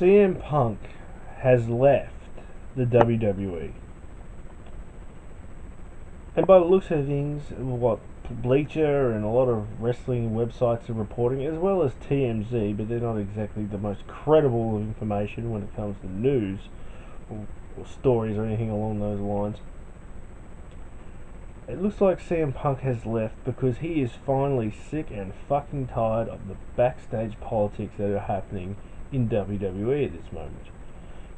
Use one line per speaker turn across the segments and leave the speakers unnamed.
CM Punk has left the WWE. And by the looks of things, what Bleacher and a lot of wrestling websites are reporting, as well as TMZ, but they're not exactly the most credible information when it comes to news or stories or anything along those lines. It looks like CM Punk has left because he is finally sick and fucking tired of the backstage politics that are happening in WWE at this moment.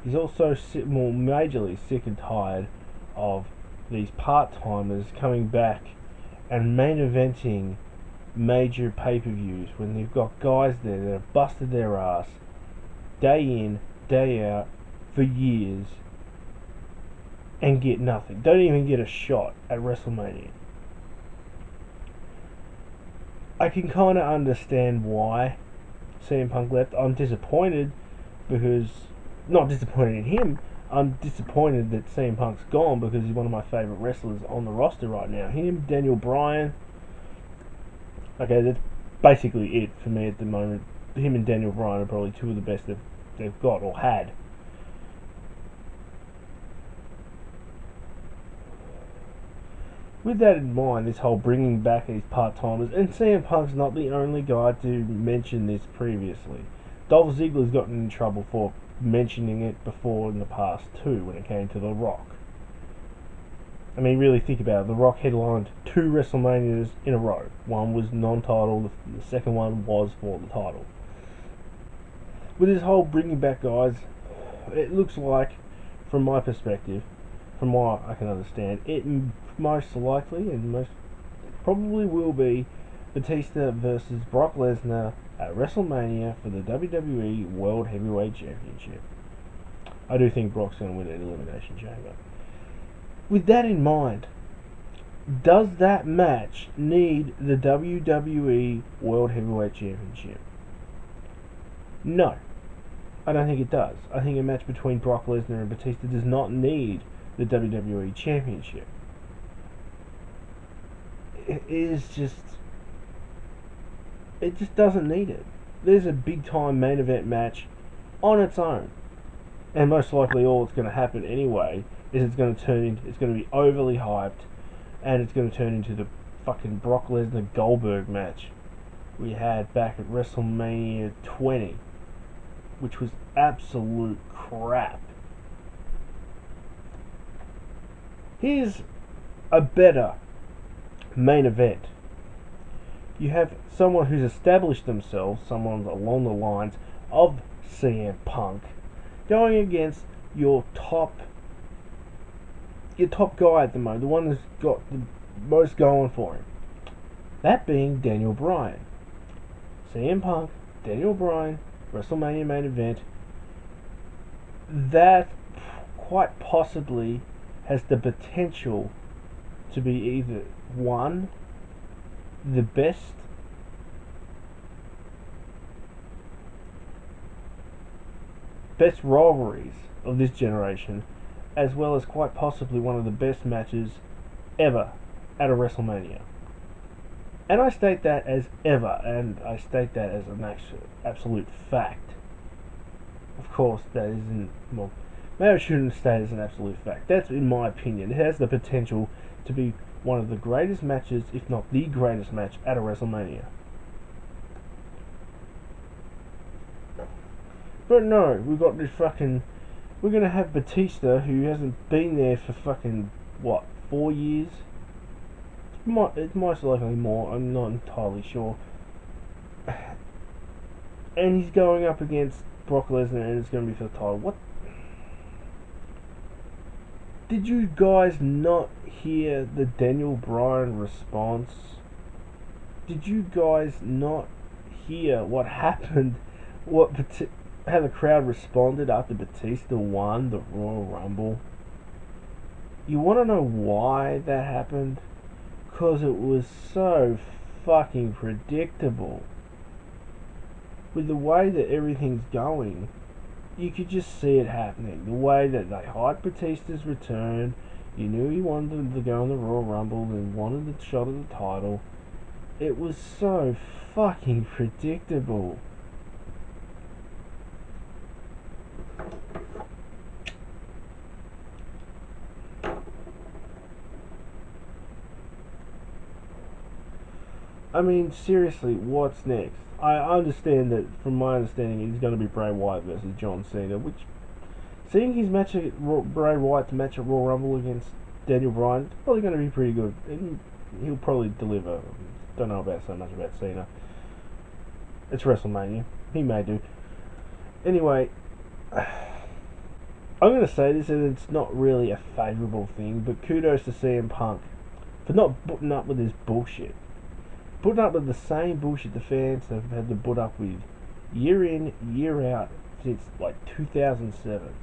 He's also more majorly sick and tired of these part-timers coming back and main eventing major pay-per-views when they've got guys there that have busted their ass day in, day out for years and get nothing. Don't even get a shot at WrestleMania. I can kind of understand why CM Punk left. I'm disappointed because, not disappointed in him, I'm disappointed that CM Punk's gone because he's one of my favourite wrestlers on the roster right now. Him, Daniel Bryan. Okay, that's basically it for me at the moment. Him and Daniel Bryan are probably two of the best they've got or had. With that in mind, this whole bringing back these part-timers, and CM Punk's not the only guy to mention this previously. Dolph Ziggler's gotten in trouble for mentioning it before in the past too, when it came to The Rock. I mean, really think about it. The Rock headlined 2 WrestleManias in a row. One was non-title, the second one was for the title. With this whole bringing back guys, it looks like, from my perspective, from what I can understand, it most likely and most probably will be Batista versus Brock Lesnar at WrestleMania for the WWE World Heavyweight Championship. I do think Brock's going to win at Elimination Chamber. With that in mind, does that match need the WWE World Heavyweight Championship? No, I don't think it does. I think a match between Brock Lesnar and Batista does not need the WWE Championship. It just doesn't need it. There's a big time main event match on its own, and most likely all that's going to happen anyway is it's going to be overly hyped, and it's going to turn into the fucking Brock Lesnar Goldberg match we had back at WrestleMania 20, which was absolute crap. Here's a better main event. You have someone who's established themselves, someone along the lines of CM Punk, going against your top guy at the moment, the one that's got the most going for him. That being Daniel Bryan. CM Punk, Daniel Bryan, WrestleMania main event. That quite possibly has the potential to be either one, the best rivalries of this generation, as well as quite possibly one of the best matches ever at a WrestleMania. And I state that as ever, and I state that as an absolute fact. Of course, that isn't, well, maybe I shouldn't state it as an absolute fact. That's in my opinion. It has the potential to be one of the greatest matches, if not the greatest match, at a WrestleMania. But no, we've got this fucking... We're going to have Batista, who hasn't been there for fucking, 4 years? It's most likely more, I'm not entirely sure. And he's going up against Brock Lesnar, and it's going to be for the title. What? Did you guys not hear the Daniel Bryan response? Did you guys not hear what happened? How the crowd responded after Batista won the Royal Rumble? You want to know why that happened? Because it was so fucking predictable. With the way that everything's going, you could just see it happening. The way that they hyped Batista's return, you knew he wanted to go in the Royal Rumble and wanted the shot of the title. It was so fucking predictable. I mean, seriously, what's next? I understand that, from my understanding, it's going to be Bray Wyatt versus John Cena, which, seeing his match at Bray Wyatt's match at Royal Rumble against Daniel Bryan, it's probably going to be pretty good. And he'll probably deliver. Don't know about so much about Cena. It's WrestleMania. He may do. Anyway, I'm going to say this, and it's not really a favourable thing, but kudos to CM Punk for not putting up with this bullshit. Putting up with the same bullshit the fans have had to put up with year in, year out since like 2007.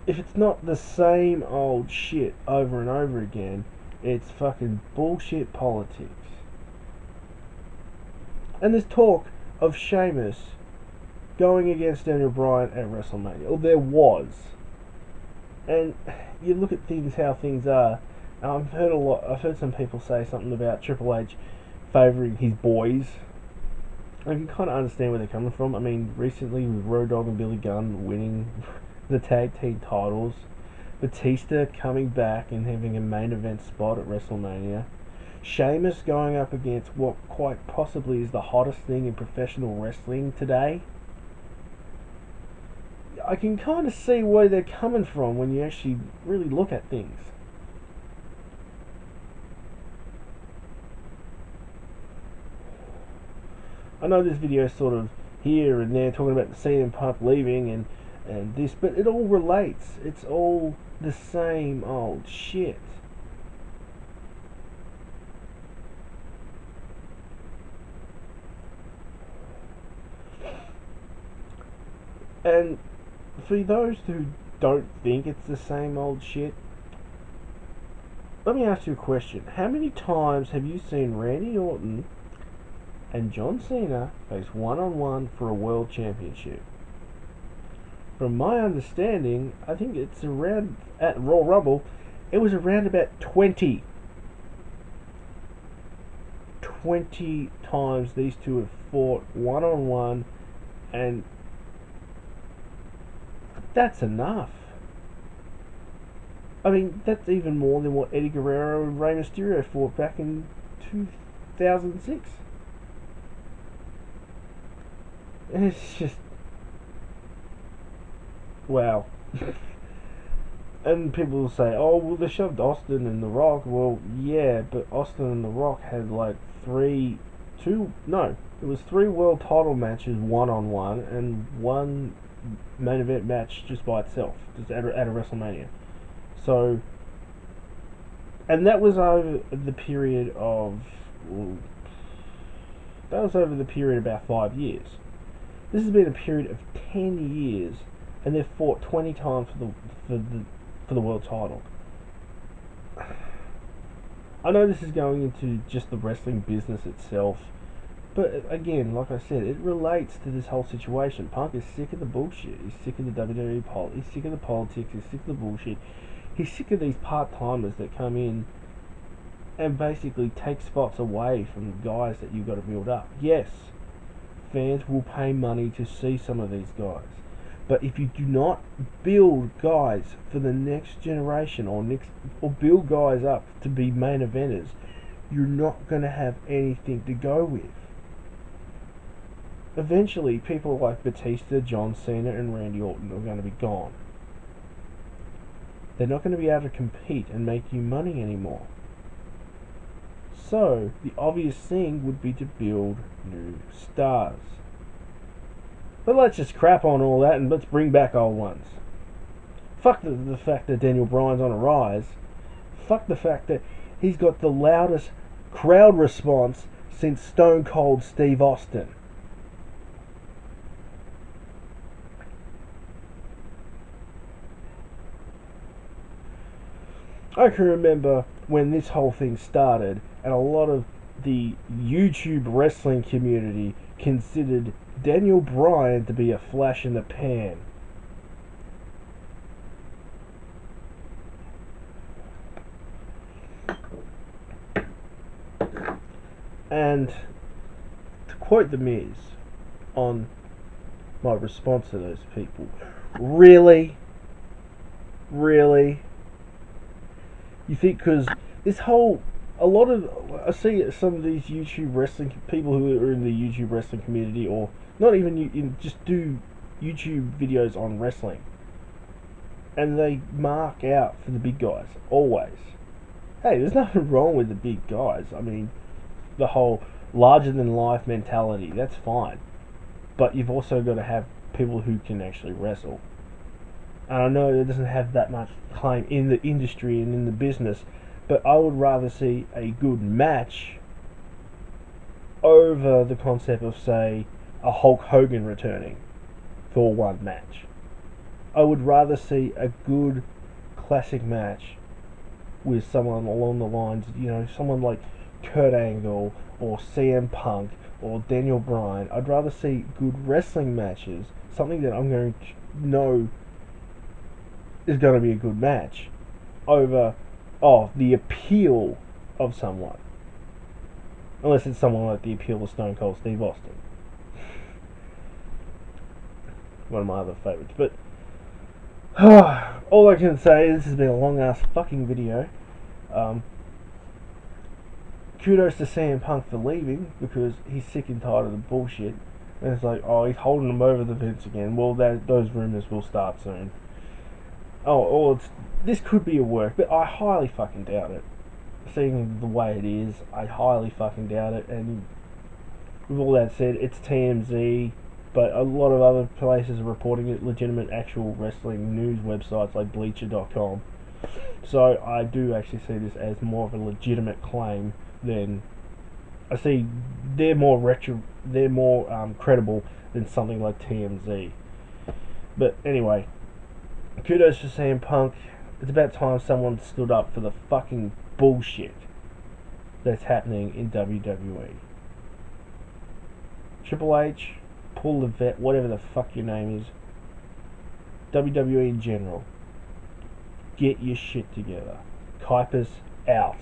If it's not the same old shit over and over again, it's fucking bullshit politics. And there's talk of Sheamus going against Daniel Bryan at WrestleMania. Or there was. And you look at things, how things are. I've heard some people say something about Triple H favouring his boys. I can kind of understand where they're coming from. I mean, recently with Road Dogg and Billy Gunn winning the tag team titles, Batista coming back and having a main event spot at WrestleMania, Sheamus going up against what quite possibly is the hottest thing in professional wrestling today. I can kind of see where they're coming from when you actually really look at things. I know this video is sort of here and there talking about the CM Punk leaving and this, but it all relates. It's all the same old shit. And for those who don't think it's the same old shit, let me ask you a question. How many times have you seen Randy Orton and John Cena face one-on-one for a world championship? From my understanding, I think it's around, at Royal Rumble, it was around about 20 times these two have fought one-on-one, and that's enough. I mean, that's even more than what Eddie Guerrero and Rey Mysterio fought back in 2006. And it's just... wow. And people will say, oh, well, they shoved Austin and The Rock. Well, yeah, but Austin and The Rock had like three world title matches one-on-one and one main event match just by itself, just at a WrestleMania. So, and that was over the period of, about 5 years. This has been a period of 10 years, and they've fought 20 times for the world title. I know this is going into just the wrestling business itself, but again, like I said, it relates to this whole situation. Punk is sick of the bullshit. He's sick of the WWE he's sick of the politics. He's sick of the bullshit. He's sick of these part-timers that come in and basically take spots away from the guys that you've got to build up. Yes, fans will pay money to see some of these guys. But if you do not build guys for the next generation or build guys up to be main eventers, you're not going to have anything to go with. Eventually, people like Batista, John Cena, and Randy Orton are going to be gone. They're not going to be able to compete and make you money anymore. So, the obvious thing would be to build new stars. But let's just crap on all that and let's bring back old ones. Fuck the fact that Daniel Bryan's on a rise. Fuck the fact that he's got the loudest crowd response since Stone Cold Steve Austin. I can remember when this whole thing started, and a lot of the YouTube wrestling community considered Daniel Bryan to be a flash in the pan. And to quote The Miz on my response to those people, really? You think because this whole a lot of I see some of these YouTube wrestling people who are in the YouTube wrestling community, or not even just do YouTube videos on wrestling, and they mark out for the big guys always. Hey, there's nothing wrong with the big guys. I mean, the whole larger than life mentality, that's fine. But you've also got to have people who can actually wrestle. And I know it doesn't have that much claim in the industry and in the business, but I would rather see a good match over the concept of, say, a Hulk Hogan returning for one match. I would rather see a good classic match with someone along the lines, someone like Kurt Angle or CM Punk or Daniel Bryan. I'd rather see good wrestling matches, something that I'm going to know is going to be a good match, over the appeal of someone. Unless it's someone like the appeal of Stone Cold Steve Austin. One of my other favourites. But all I can say is this has been a long ass fucking video. Kudos to CM Punk for leaving, because he's sick and tired of the bullshit. And it's like, he's holding them over the fence again. Well, those rumours will start soon. This could be a work, but I highly fucking doubt it. Seeing the way it is, I highly fucking doubt it. And with all that said, it's TMZ, but a lot of other places are reporting it, legitimate actual wrestling news websites like Bleacher.com. So I do actually see this as more of a legitimate claim than I see. They're more credible than something like TMZ. But anyway, kudos to CM Punk. It's about time someone stood up for the fucking bullshit that's happening in WWE. Triple H, Paul the Vet, whatever the fuck your name is, WWE in general, get your shit together. Kuiper's out.